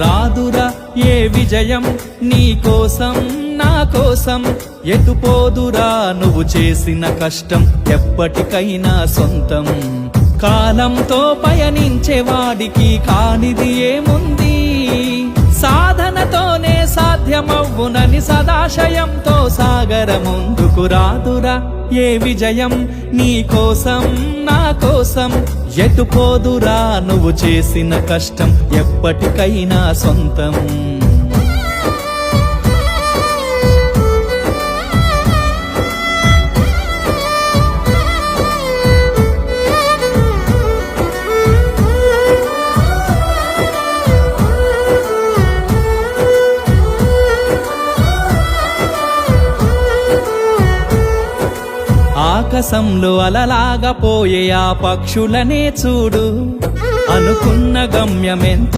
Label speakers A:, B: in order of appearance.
A: రాదురా ఏ విజయం నీ కోసం నా కోసం, ఎటుపోదురా నువ్వు చేసిన కష్టం ఎప్పటికైనా సొంతం. కాలంతో పయనించేవాడికి కానిది ఏముంది, సాధనతోనే సాధ్యమవ్వునని సదాశయంతో సాగర ముందుకు. రాదురా ఏ విజయం నీ కోసం నా కోసం, ఎటుపోదురా నువ్వు చేసిన కష్టం ఎప్పటికైనా సొంతం. ఆకాశంలో అలలాగా పోయే ఆ పక్షులనే చూడు, అనుకున్న గమ్యమెంత